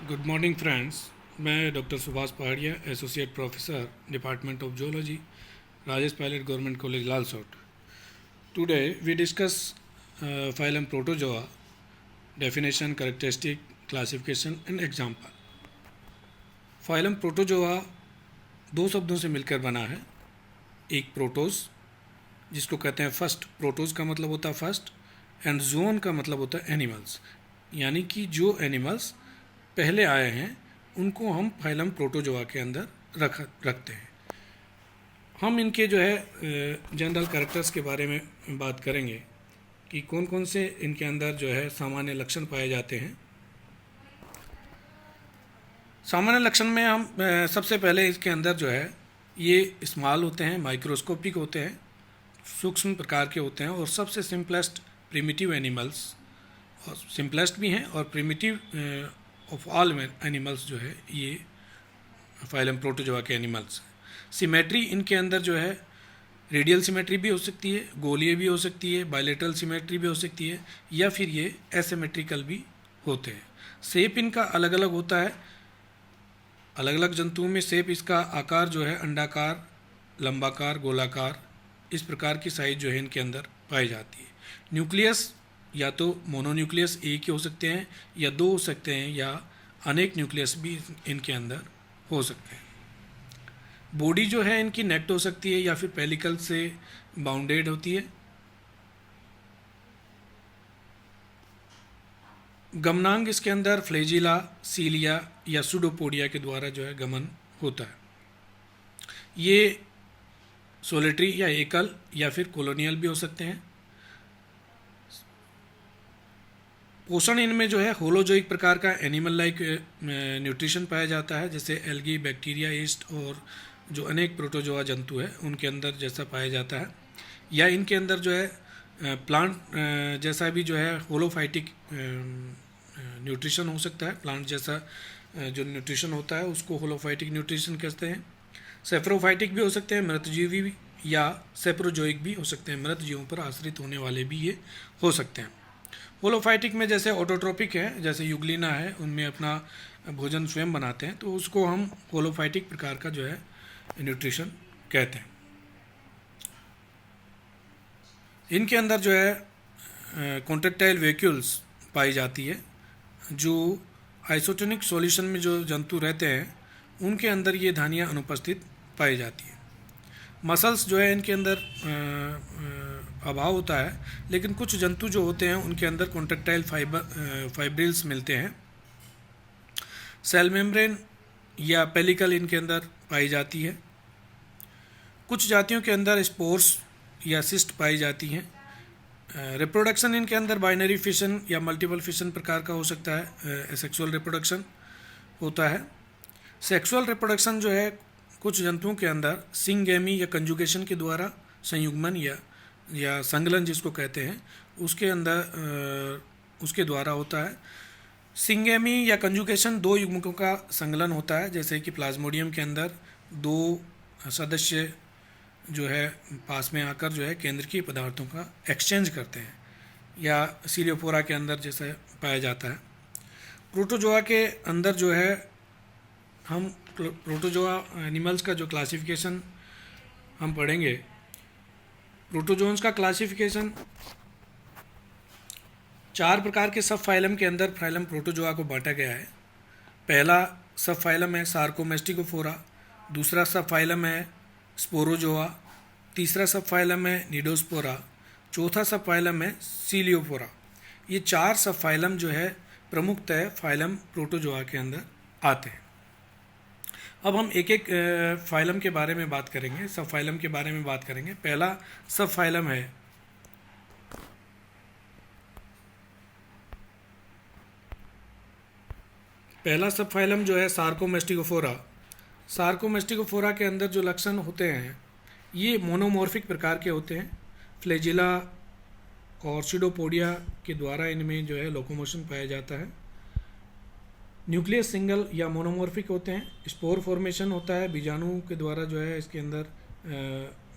Good morning friends. मैं doctor Subhash Pahadia, associate professor department of zoology, Rajesh Pilot government college Lalsot. Today we discuss phylum protozoa, definition, characteristic, classification and example. Phylum protozoa दो शब्दों से मिलकर बना है। एक प्रोटोज, जिसको कहते हैं फर्स्ट, प्रोटोज का मतलब होता है फर्स्ट, एंड जोन का मतलब होता है एनिमल्स, यानी कि जो एनिमल्स पहले आए हैं उनको हम फाइलम प्रोटोजोआ के अंदर रखते हैं। हम इनके जो है जनरल कैरेक्टर्स के बारे में बात करेंगे कि कौन कौन से इनके अंदर जो है सामान्य लक्षण पाए जाते हैं। सामान्य लक्षण में हम सबसे पहले इसके अंदर जो है ये स्मॉल होते हैं, माइक्रोस्कोपिक होते हैं, सूक्ष्म प्रकार के होते हैं, और सबसे सिंपलेस्ट प्रिमिटिव एनिमल्स, और सिंपलेस्ट भी हैं और प्रिमिटिव ऑफ ऑल एनिमल्स जो है ये फाइलम प्रोटोजोआ के एनिमल्स। सिमेट्री इनके अंदर जो है रेडियल सिमेट्री भी हो सकती है, गोलीय भी हो सकती है, बायलेटरल सिमेट्री भी हो सकती है, या फिर ये एसिमेट्रिकल भी होते हैं। शेप इनका अलग अलग होता है। अलग अलग जंतुओं में शेप, इसका आकार जो है अंडाकार, लंबाकार, गोलाकार, इस प्रकार की साइज जो है इनके अंदर पाई जाती है। न्यूक्लियस या तो मोनोन्यूक्लियस एक ही हो सकते हैं, या दो हो सकते हैं, या अनेक न्यूक्लियस भी इनके अंदर हो सकते हैं। बॉडी जो है इनकी नेक्ड हो सकती है या फिर पेलिकल से बाउंडेड होती है। गमनांग इसके अंदर फ्लैजिला, सीलिया या सुडोपोडिया के द्वारा जो है गमन होता है। ये सोलिटरी या एकल या फिर कॉलोनियल भी हो सकते हैं। पोषण इनमें जो है होलोजोइक प्रकार का एनिमल लाइक न्यूट्रिशन पाया जाता है, जैसे एल्गी, बैक्टीरिया, ईस्ट और जो अनेक प्रोटोजोआ जंतु है उनके अंदर जैसा पाया जाता है। या इनके अंदर जो है प्लांट जैसा भी जो है होलोफाइटिक न्यूट्रिशन हो सकता है। प्लांट जैसा जो न्यूट्रिशन होता है उसको होलोफाइटिक न्यूट्रिशन कहते हैं। सेप्रोफाइटिक भी हो सकते हैं, मृतजीवी भी, या सेप्रोजोइक भी हो सकते हैं, मृत जीवों पर आश्रित होने वाले भी ये हो सकते हैं। होलोफाइटिक में जैसे ऑटोट्रोपिक है, जैसे युगलिना है, उनमें अपना भोजन स्वयं बनाते हैं, तो उसको हम होलोफाइटिक प्रकार का जो है न्यूट्रिशन कहते हैं। इनके अंदर जो है कॉन्ट्रेक्टाइल वेक्यूल्स पाई जाती है। जो आइसोटोनिक सॉल्यूशन में जो जंतु रहते हैं उनके अंदर ये धानियाँ अनुपस्थित पाई जाती है। मसल्स जो है इनके अंदर अभाव होता है, लेकिन कुछ जंतु जो होते हैं उनके अंदर कॉन्ट्रेक्टाइल फाइब्रिल्स मिलते हैं। सेल मेम्ब्रेन या पेलिकल इनके अंदर पाई जाती है। कुछ जातियों के अंदर स्पोर्स या सिस्ट पाई जाती हैं। रिप्रोडक्शन इनके अंदर बाइनरी फिशन या मल्टीपल फिशन प्रकार का हो सकता है। सेक्सुअल रिप्रोडक्शन होता है। सेक्सुअल रिप्रोडक्शन जो है कुछ जंतुओं के अंदर सिंगेमी या कंजुगेशन के द्वारा संयुग्मन या संगलन जिसको कहते हैं उसके अंदर उसके द्वारा होता है। सिंगेमी या कंजुगेशन दो युग्मकों का संगलन होता है, जैसे कि प्लाज्मोडियम के अंदर दो सदस्य जो है पास में आकर जो है केंद्रकीय पदार्थों का एक्सचेंज करते हैं, या सीलियोफोरा के अंदर जैसे पाया जाता है। प्रोटोजोआ के अंदर जो है हम प्रोटोजोआ एनिमल्स का जो क्लासिफिकेशन हम पढ़ेंगे। प्रोटोजोन्स का क्लासिफिकेशन 4 प्रकार के सब फाइलम के अंदर फाइलम प्रोटोजोआ को बांटा गया है। पहला सब फाइलम है सार्कोमेस्टिकोफोरा, दूसरा सब फाइलम है स्पोरोजोआ, तीसरा सब फाइलम है निडोस्पोरा, चौथा सब फाइलम है सीलियोफोरा। ये 4 सब फाइलम जो है प्रमुखतः फाइलम प्रोटोजोआ के अंदर आते हैं। अब हम एक एक फाइलम के बारे में बात करेंगे, सब फाइलम के बारे में बात करेंगे। पहला सब फाइलम है पहला सब फाइलम जो है सार्कोमेस्टिकोफोरा। सार्कोमेस्टिकोफोरा के अंदर जो लक्षण होते हैं ये मोनोमॉर्फिक प्रकार के होते हैं। फ्लैजिला और सीडोपोडिया के द्वारा इनमें जो है लोकोमोशन पाया जाता है। न्यूक्लियस सिंगल या मोनोमॉर्फिक होते हैं। स्पोर फॉर्मेशन होता है, बीजाणु के द्वारा जो है इसके अंदर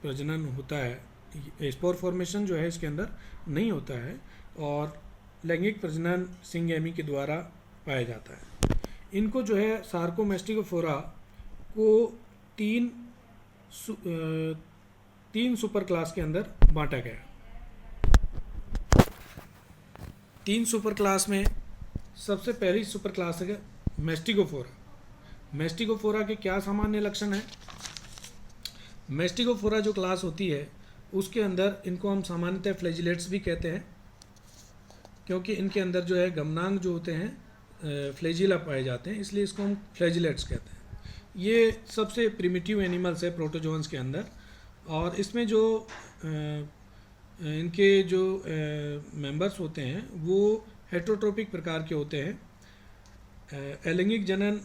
प्रजनन होता है। स्पोर फॉर्मेशन जो है इसके अंदर नहीं होता है, और लैंगिक प्रजनन सिंगेमी के द्वारा पाया जाता है। इनको जो है सार्कोमेस्टिकोफोरा को तीन तीन सुपर क्लास के अंदर बांटा गया। तीन सुपर क्लास में सबसे पहली सुपर क्लास है मेस्टिकोफोरा। मेस्टिकोफोरा के क्या सामान्य लक्षण हैं? मेस्टिकोफोरा जो क्लास होती है उसके अंदर इनको हम सामान्यतः फ्लैजिलेट्स भी कहते हैं, क्योंकि इनके अंदर जो है गमनांग जो होते हैं फ्लैजिला पाए जाते हैं, इसलिए इसको हम फ्लैजिलेट्स कहते हैं। ये सबसे प्रिमिटिव एनिमल्स है प्रोटोजोन्स के अंदर, और इसमें जो इनके जो मेंबर्स होते हैं वो हेटेरोट्रोपिक प्रकार के होते हैं। अलैंगिक जनन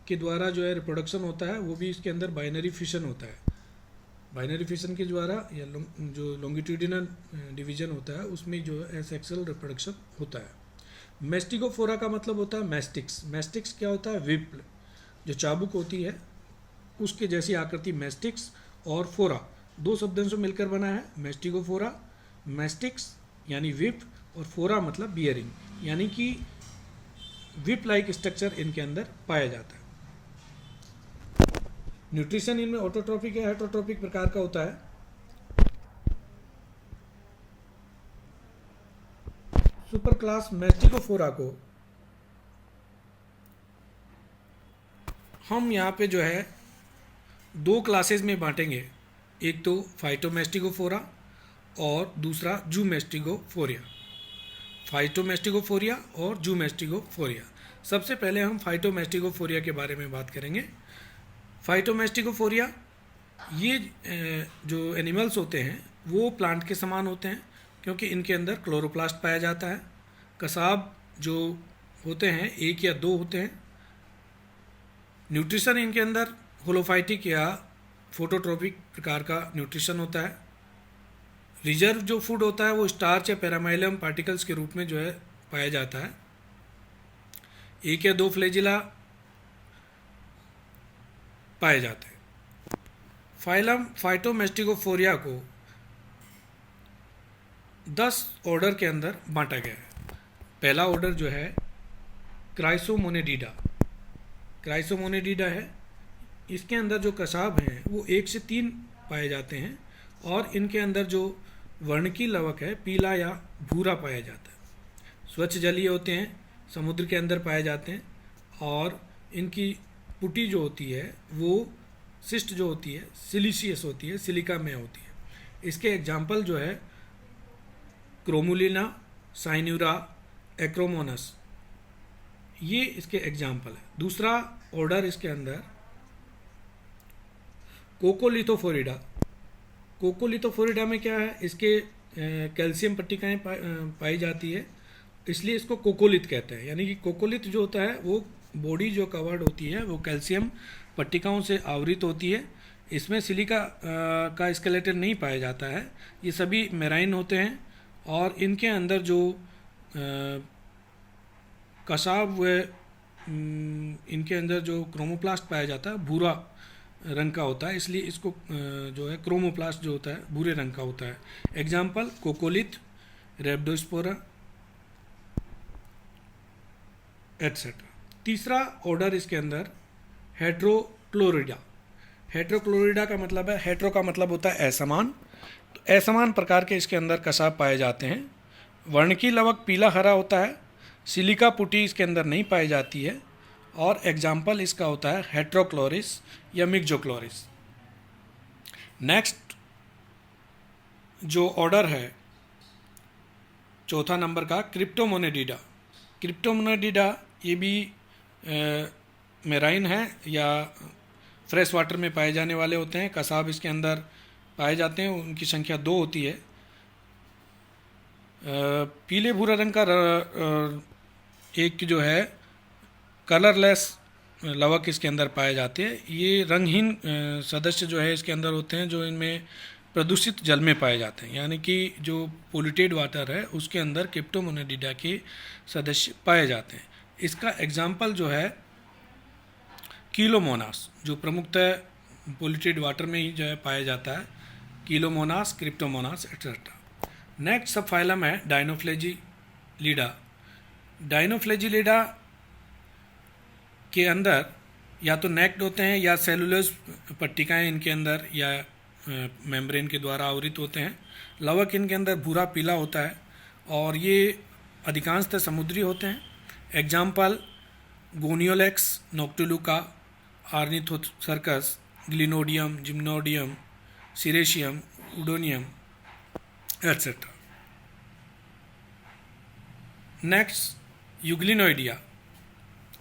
के द्वारा जो है रिप्रोडक्शन होता है, वो भी इसके अंदर बाइनरी फिशन होता है। बाइनरी फिशन के द्वारा या जो लॉन्गिट्यूडिनल डिवीजन होता है उसमें जो है एसेक्सुअल रिप्रोडक्शन होता है। मेस्टिकोफोरा का मतलब होता है मैस्टिक्स। मैस्टिक्स क्या होता है? विप, जो चाबुक होती है उसके जैसी आकृति मैस्टिक्स, और फोरा दो शब्दों से मिलकर बना है मेस्टिकोफोरा। मैस्टिक्स यानी विप और फोरा मतलब बियरिंग, यानी कि विप लाइक स्ट्रक्चर इनके अंदर पाया जाता है। न्यूट्रिशन इनमें ऑटोट्रोपिक या हेटेरोट्रोपिक प्रकार का होता है। सुपर क्लास मेस्टिकोफोरा को हम यहाँ पे जो है दो क्लासेस में बांटेंगे, एक तो फाइटोमेस्टिकोफोरा और दूसरा जूमेस्टिकोफोरिया। फाइटोमेस्टिकोफोरिया और जूमेस्टिकोफोरिया। सबसे पहले हम फाइटोमेस्टिकोफोरिया के बारे में बात करेंगे। फाइटोमेस्टिकोफोरिया ये जो एनिमल्स होते हैं वो प्लांट के समान होते हैं, क्योंकि इनके अंदर क्लोरोप्लास्ट पाया जाता है। कसाब जो होते हैं एक या दो होते हैं। न्यूट्रिशन इनके अंदर होलोफाइटिक या फोटोट्रोपिक प्रकार का न्यूट्रिशन होता है। रिजर्व जो फूड होता है वो स्टार्च या पैरामाइलम पार्टिकल्स के रूप में जो है पाया जाता है। एक या दो फ्लैजिला पाए जाते हैं। फाइलम फाइटोमेस्टिकोफोरिया को 10 ऑर्डर के अंदर बांटा गया है। पहला ऑर्डर जो है क्राइसोमोनेडिडा। क्राइसोमोनेडिडा है, इसके अंदर जो कसाब हैं वो 1 से 3 पाए जाते हैं, और इनके अंदर जो वर्णकी लवक है पीला या भूरा पाया जाता है। स्वच्छ जलीय होते हैं, समुद्र के अंदर पाए जाते हैं, और इनकी पुटी जो होती है वो सिस्ट जो होती है सिलिशियस होती है, सिलिका में होती है। इसके एग्जाम्पल जो है क्रोमुलिना, साइन्यूरा, एक्रोमोनस, ये इसके एग्जाम्पल है। दूसरा ऑर्डर इसके अंदर कोकोलिथोफोरिडा। कोकोलिथोफोरिडा में क्या है? इसके कैल्शियम पट्टिकाएँ पाई जाती है, इसलिए इसको कोकोलिथ कहते हैं। यानी कि कोकोलिथ जो होता है वो बॉडी जो कवर्ड होती है वो कैल्शियम पट्टिकाओं से आवृत होती है। इसमें सिलिका का स्केलेटन नहीं पाया जाता है। ये सभी मेराइन होते हैं, और इनके अंदर जो कसाब व इनके अंदर जो क्रोमोप्लास्ट पाया जाता है भूरा रंग का होता है, इसलिए इसको जो है क्रोमोप्लास्ट जो होता है भूरे रंग का होता है। Example coccolith, rhabdosphaera etcetera. तीसरा ऑर्डर इसके अंदर हेट्रोक्लोरिडा। हेट्रोक्लोरिडा का मतलब है, हेट्रो का मतलब होता है असमान, तो असमान प्रकार के इसके अंदर कसाब पाए जाते हैं। वर्णकी लवक पीला हरा होता है, सिलिका पुटी इसके अंदर नहीं पाई जाती है, और एग्जाम्पल इसका होता है हेट्रोक्लोरिस या मिक्जोक्लोरिस। नेक्स्ट जो ऑर्डर है चौथा नंबर का क्रिप्टोमोनेडिडा। क्रिप्टोमोनेडिडा ये भी मेराइन है या फ्रेश वाटर में पाए जाने वाले होते हैं। कसाब इसके अंदर पाए जाते हैं, उनकी संख्या 2 होती है। पीले भूरा रंग का एक जो है कलरलेस लवक इसके अंदर पाए जाते हैं। ये रंगहीन सदस्य जो है इसके अंदर होते हैं, जो इनमें प्रदूषित जल में पाए जाते हैं, यानी कि जो पोल्यूटेड वाटर है उसके अंदर क्रिप्टोमोनेडिडा के सदस्य पाए जाते हैं। इसका एग्जाम्पल जो है कीलोमोनास, जो प्रमुखतः पोल्यूटेड वाटर में ही जो है पाया जाता है, कीलोमोनास, क्रिप्टोमोनास एक्सेट्रा। नेक्स्ट सब फाइलम है डायनोफ्लैजिलिडा। डायनोफ्लैजिलिडा के अंदर या तो नेक्ड होते हैं या सेलुलोज पट्टिकाएं इनके अंदर या मेम्ब्रेन के द्वारा आवृत होते हैं। लवक इनके अंदर भूरा पीला होता है और ये अधिकांशतः समुद्री होते हैं। Example gonyaulax noctiluca, ornithocercus, glenodinium, gymnodinium, ceratium, oodinium etcetera. Next euglenoidea.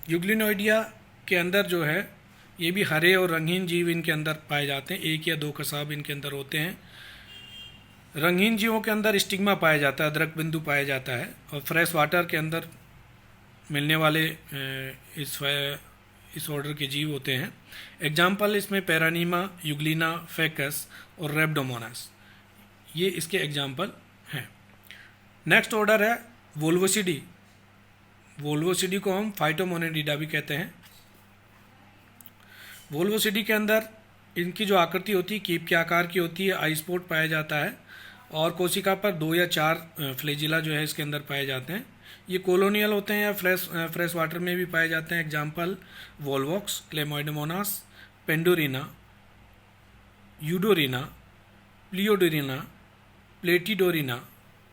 Euglenoidea के अंदर जो है ये भी हरे और रंगीन जीव इनके अंदर पाए जाते हैं। एक या दो कसाब इनके अंदर होते हैं। रंगीन जीवों के अंदर स्टिग्मा पाया जाता है, अदरक बिंदु पाया जाता है। और फ्रेश वाटर के अंदर मिलने वाले इस ऑर्डर के जीव होते हैं। एग्जाम्पल इसमें पैरानीमा, यूग्लिना, फेकस और रेब्डोमोनास, ये इसके एग्जाम्पल हैं। नेक्स्ट ऑर्डर है वोल्वोसिडी। वोल्वोसिडी को हम फाइटोमोनेडिडा भी कहते हैं। वोल्वोसिडी के अंदर इनकी जो आकृति होती है कीप के आकार की होती है, आई स्पॉट पाया जाता है और कोशिका पर 2 या 4 फ्लैजिला जो है इसके अंदर पाए जाते हैं। ये कॉलोनियल होते हैं या फ्रेश वाटर में भी पाए जाते हैं। एग्जाम्पल वोल्वोक्स, क्लेमोइडोमोनास, पेंडोरिना, यूडोरिना, प्लियोडोरिना, प्लेटिडोरिना,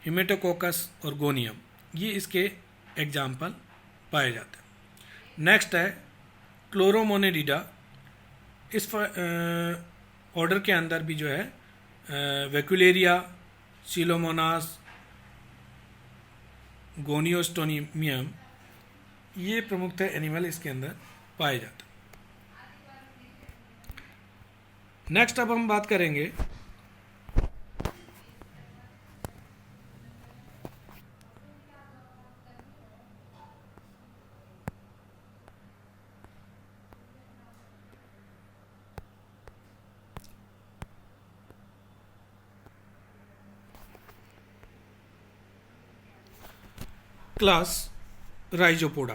हिमेटोकोकस और गोनियम, ये इसके एग्जाम्पल पाए जाते हैं। नेक्स्ट है क्लोरोमोनेडिडा। इस ऑर्डर के अंदर भी जो है वेक्यूलेरिया, सिलोमोनास, गोनियोस्टोनियम, ये प्रमुखतः एनिमल इसके अंदर पाए जाते हैं। नेक्स्ट अब हम बात करेंगे क्लास राइजोपोडा।